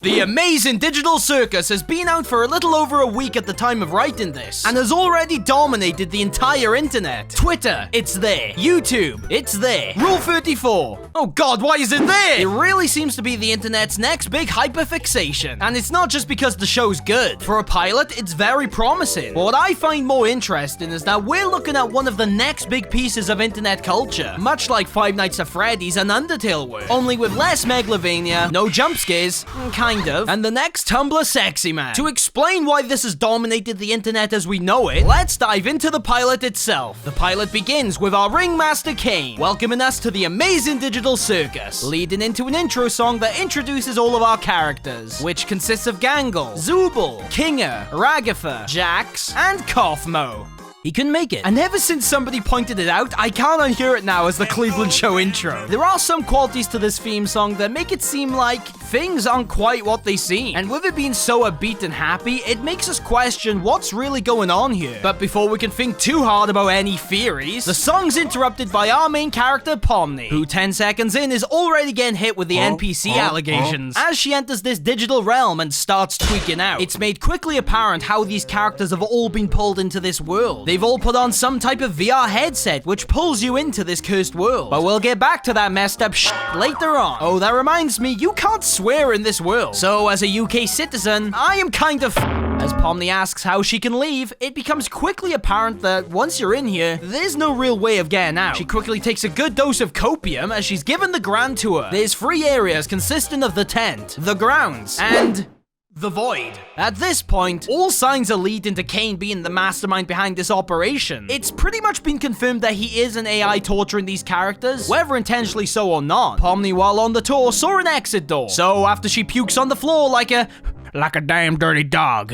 The Amazing Digital Circus has been out for a little over a week at the time of writing this, and has already dominated the entire internet. Twitter, it's there. YouTube, it's there. Rule 34. Oh god, why is it there? It really seems to be the internet's next big hyperfixation. And it's not just because the show's good. For a pilot, it's very promising. But what I find more interesting is that we're looking at one of the next big pieces of internet culture. Much like Five Nights at Freddy's and Undertale were. Only with less Megalovania, no jump scares, kind of, and the next Tumblr sexy man. To explain why this has dominated the internet as we know it, let's dive into the pilot itself. The pilot begins with our ringmaster Kane, welcoming us to the Amazing Digital Circus, leading into an intro song that introduces all of our characters, which consists of Gangle, Zooble, Kinger, Ragatha, Jax, and Kaufmo. He couldn't make it. And ever since somebody pointed it out, I can't unhear it now as the Cleveland Show intro. There are some qualities to this theme song that make it seem like things aren't quite what they seem. And with it being so upbeat and happy, it makes us question what's really going on here. But before we can think too hard about any theories, the song's interrupted by our main character, Pomni, who 10 seconds in is already getting hit with the NPC allegations. As she enters this digital realm and starts tweaking out, it's made quickly apparent how these characters have all been pulled into this world. They've all put on some type of VR headset, which pulls you into this cursed world. But we'll get back to that messed up shit later on. Oh, that reminds me, you can't swear in this world. So, as a UK citizen, I am kind of As Pomni asks how she can leave, it becomes quickly apparent that once you're in here, there's no real way of getting out. She quickly takes a good dose of copium as she's given the grand tour. There's 3 areas consisting of the tent, the grounds, and the void. At this point, all signs are leading to Kane being the mastermind behind this operation. It's pretty much been confirmed that he is an AI torturing these characters, whether intentionally so or not. Pomni, while on the tour, saw an exit door. So after she pukes on the floor like a damn dirty dog,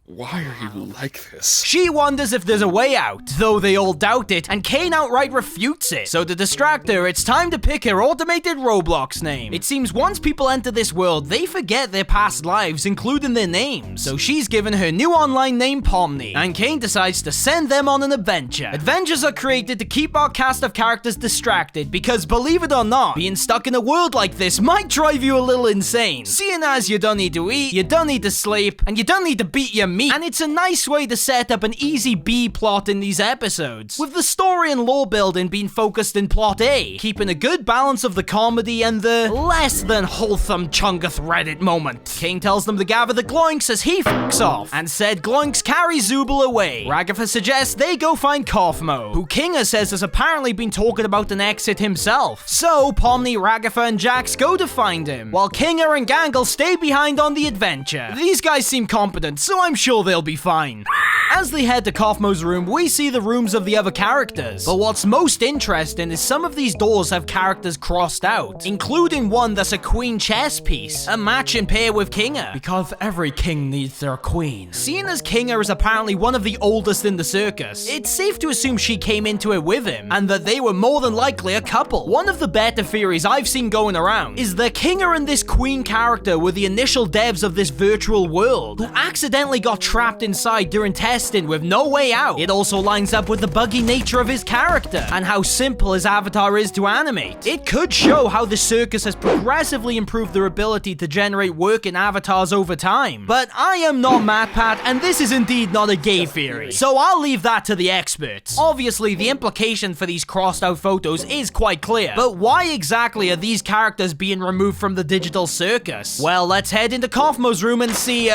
why are you like this? she wonders if there's a way out, though they all doubt it, and Kane outright refutes it. So to distract her, it's time to pick her automated Roblox name. It seems once people enter this world, they forget their past lives, including their names. So she's given her new online name Pomni, and Kane decides to send them on an adventure. Adventures are created to keep our cast of characters distracted, because believe it or not, being stuck in a world like this might drive you a little insane. Seeing as you don't need to eat, you don't need to sleep, and you don't need to beat your meat. And it's a nice way to set up an easy B plot in these episodes, with the story and lore building being focused in plot A, keeping a good balance of the comedy and the less than wholesome Chungath Reddit moment. King tells them to gather the Gloinks as he f***s off, and said Gloinks carry Zooble away. Ragatha suggests they go find Kaufmo, who Kinger says has apparently been talking about an exit himself. So Pomni, Ragatha, and Jax go to find him, while Kinger and Gangle stay behind on the adventure. These guys seem competent, so I'm sure they'll be fine. As they head to Kaufmo's room, we see the rooms of the other characters. But what's most interesting is some of these doors have characters crossed out, including one that's a queen chess piece, a match in pair with Kinger, because every king needs their queen. Seeing as Kinger is apparently one of the oldest in the circus, it's safe to assume she came into it with him, and that they were more than likely a couple. One of the better theories I've seen going around is that Kinger and this queen character were the initial devs of this virtual world, who accidentally got trapped inside during testing with no way out. It also lines up with the buggy nature of his character, and how simple his avatar is to animate. It could show how the circus has progressively improved their ability to generate working avatars over time. But I am not MatPat, and this is indeed not a gay theory, so I'll leave that to the experts. Obviously, the implication for these crossed out photos is quite clear, but why exactly are these characters being removed from the digital circus? Well, let's head into Kaufmo's room and see,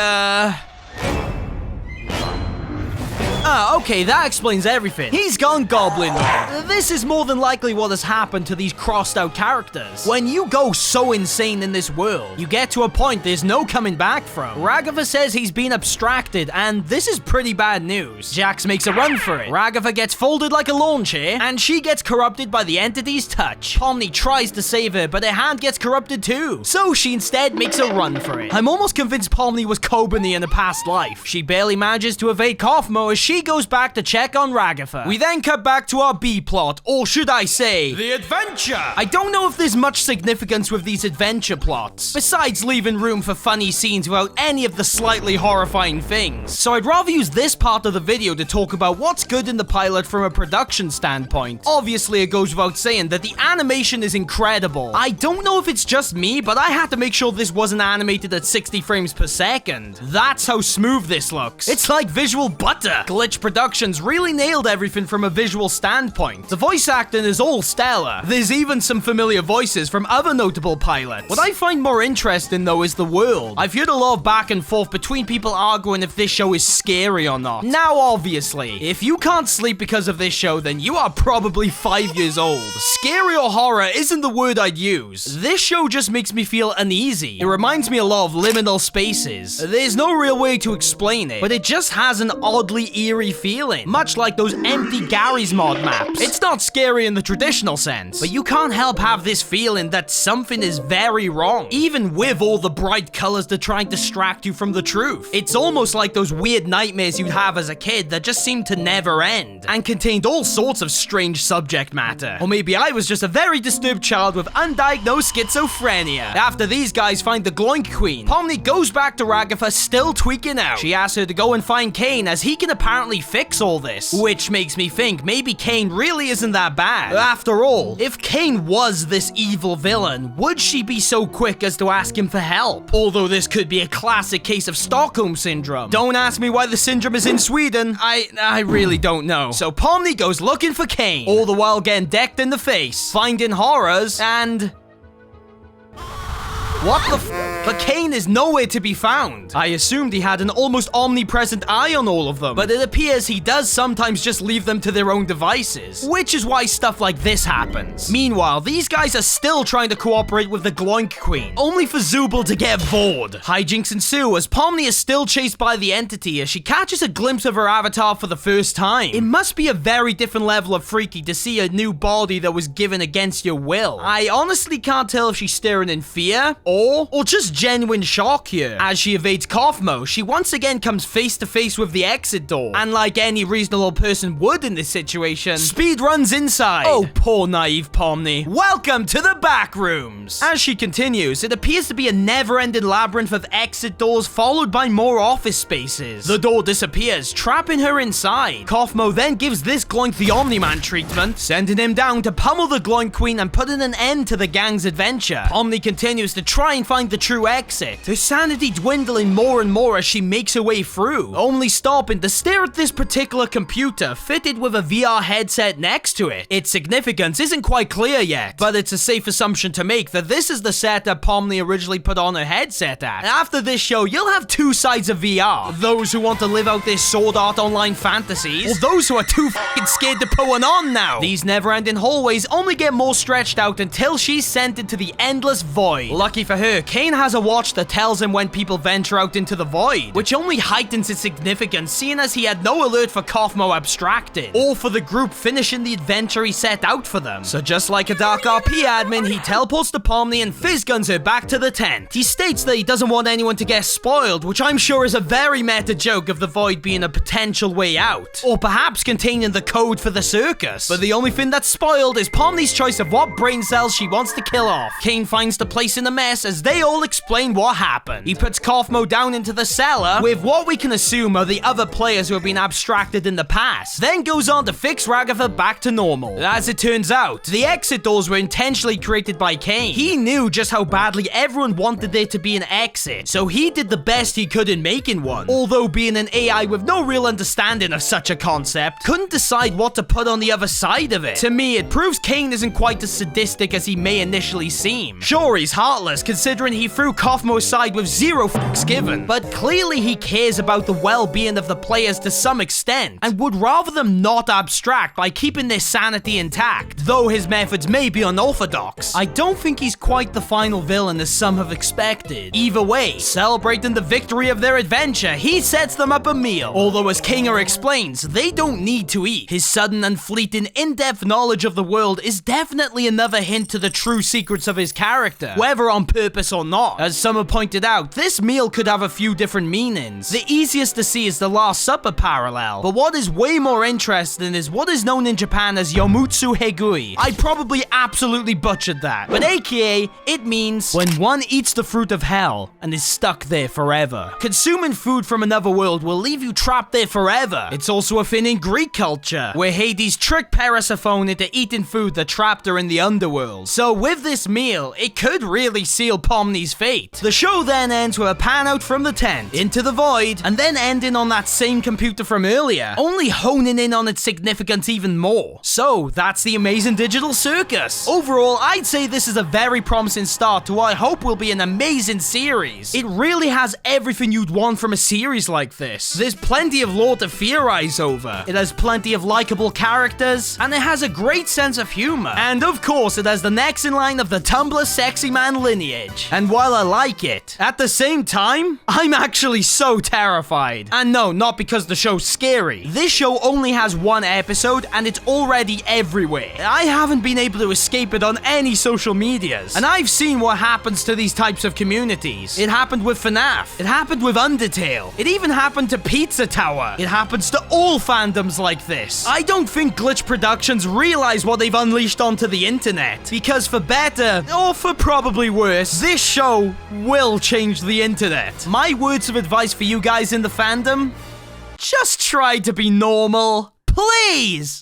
okay, that explains everything. He's gone goblin mode. This is more than likely what has happened to these crossed out characters. When you go so insane in this world, you get to a point there's no coming back from. Ragatha says he's been abstracted, and this is pretty bad news. Jax makes a run for it. Ragatha gets folded like a lawn chair, and she gets corrupted by the entity's touch. Pomni tries to save her, but her hand gets corrupted too. So she instead makes a run for it. I'm almost convinced Pomni was Kobani in a past life. She barely manages to evade Kaufmo as she she goes back to check on Ragatha. We then cut back to our B-plot, or should I say, the adventure! I don't know if there's much significance with these adventure plots, besides leaving room for funny scenes without any of the slightly horrifying things. So I'd rather use this part of the video to talk about what's good in the pilot from a production standpoint. Obviously, it goes without saying that the animation is incredible. I don't know if it's just me, but I had to make sure this wasn't animated at 60 frames per second. That's how smooth this looks. It's like visual butter. Glitch Productions really nailed everything from a visual standpoint. The voice acting is all stellar. There's even some familiar voices from other notable pilots. What I find more interesting though is the world. I've heard a lot of back and forth between people arguing if this show is scary or not. Now obviously, if you can't sleep because of this show, then you are probably 5 years old. Scary or horror isn't the word I'd use. This show just makes me feel uneasy. It reminds me a lot of liminal spaces. There's no real way to explain it, but it just has an oddly eerie feeling, much like those empty Gary's mod maps. It's not scary in the traditional sense, but you can't help have this feeling that something is very wrong, even with all the bright colors to try and distract you from the truth. It's almost like those weird nightmares you'd have as a kid that just seemed to never end, and contained all sorts of strange subject matter. Or maybe I was just a very disturbed child with undiagnosed schizophrenia. After these guys find the Gloink Queen, Pomni goes back to Ragatha still tweaking out. She asks her to go and find Kane as he can apparently fix all this, which makes me think maybe Kane really isn't that bad. After all, if Kane was this evil villain, would she be so quick as to ask him for help? Although this could be a classic case of Stockholm Syndrome. Don't ask me why the syndrome is in Sweden. I really don't know. So Pomni goes looking for Kane, all the while getting decked in the face, finding horrors, and... what the f? But Kane is nowhere to be found. I assumed he had an almost omnipresent eye on all of them, but it appears he does sometimes just leave them to their own devices, which is why stuff like this happens. Meanwhile, these guys are still trying to cooperate with the Gloink Queen, only for Zubul to get bored. Hijinks ensue as Pomni is still chased by the entity as she catches a glimpse of her avatar for the first time. It must be a very different level of freaky to see a new body that was given against your will. I honestly can't tell if she's staring in fear, or just genuine shock here. As she evades Kaufmo, she once again comes face to face with the exit door, and like any reasonable person would in this situation, speed runs inside. Oh, poor naive Pomni. Welcome to the back rooms. As she continues, it appears to be a never-ending labyrinth of exit doors followed by more office spaces. The door disappears, trapping her inside. Kaufmo then gives this Gloink the Omni-Man treatment, sending him down to pummel the Gloink Queen and putting an end to the gang's adventure. Pomni continues to try and find the true exit, her sanity dwindling more and more as she makes her way through, only stopping to stare at this particular computer fitted with a VR headset next to it. Its significance isn't quite clear yet, but it's a safe assumption to make that this is the setup Pomni originally put on her headset at. And after this show, you'll have two sides of VR. Those who want to live out their Sword Art Online fantasies, or those who are too f***ing scared to put one on now. These never-ending hallways only get more stretched out until she's sent into the endless void. Lucky for her, Kane has a watch that tells him when people venture out into the void, which only heightens its significance seeing as he had no alert for Kaufmo abstracted, or for the group finishing the adventure he set out for them. So just like a Dark RP admin, he teleports to Pomni and fizz-guns her back to the tent. He states that he doesn't want anyone to get spoiled, which I'm sure is a very meta joke of the void being a potential way out, or perhaps containing the code for the circus. But the only thing that's spoiled is Pomni's choice of what brain cells she wants to kill off. Kane finds the place in a mess as they all explain what happened. He puts Kaufmo down into the cellar with what we can assume are the other players who have been abstracted in the past, then goes on to fix Ragatha back to normal. As it turns out, the exit doors were intentionally created by Kane. He knew just how badly everyone wanted there to be an exit, so he did the best he could in making one. Although being an AI with no real understanding of such a concept, couldn't decide what to put on the other side of it. To me, it proves Kane isn't quite as sadistic as he may initially seem. Sure, he's heartless considering he threw Kaufmo's side with zero fucks given, but clearly he cares about the well-being of the players to some extent, and would rather them not abstract by keeping their sanity intact, though his methods may be unorthodox. I don't think he's quite the final villain as some have expected. Either way, celebrating the victory of their adventure, he sets them up a meal, although as Kinger explains, they don't need to eat. His sudden and fleeting in-depth knowledge of the world is definitely another hint to the true secrets of his character, whether on purpose or not. As some have pointed out, this meal could have a few different meanings. The easiest to see is the Last Supper parallel, but what is way more interesting is what is known in Japan as Yomutsu Hegui. I probably absolutely butchered that, but aka, it means when one eats the fruit of hell and is stuck there forever. Consuming food from another world will leave you trapped there forever. It's also a thing in Greek culture, where Hades tricked Persephone into eating food that trapped her in the underworld. So with this meal, it could really seal Pomni's fate. The show then ends with a pan out from the tent, into the void, and then ending on that same computer from earlier, only honing in on its significance even more. So, that's the Amazing Digital Circus. Overall, I'd say this is a very promising start to what I hope will be an amazing series. It really has everything you'd want from a series like this. There's plenty of lore to theorize over, it has plenty of likable characters, and it has a great sense of humor. And of course, it has the next in line of the Tumblr sexy man lineage. And while I like it, at the same time, I'm actually so terrified. And no, not because the show's scary. This show only has one episode, and it's already everywhere. I haven't been able to escape it on any social medias. And I've seen what happens to these types of communities. It happened with FNAF. It happened with Undertale. It even happened to Pizza Tower. It happens to all fandoms like this. I don't think Glitch Productions realize what they've unleashed onto the internet. Because for better, or for probably worse, this show will change the internet. My words of advice for you guys in the fandom? Just try to be normal, please!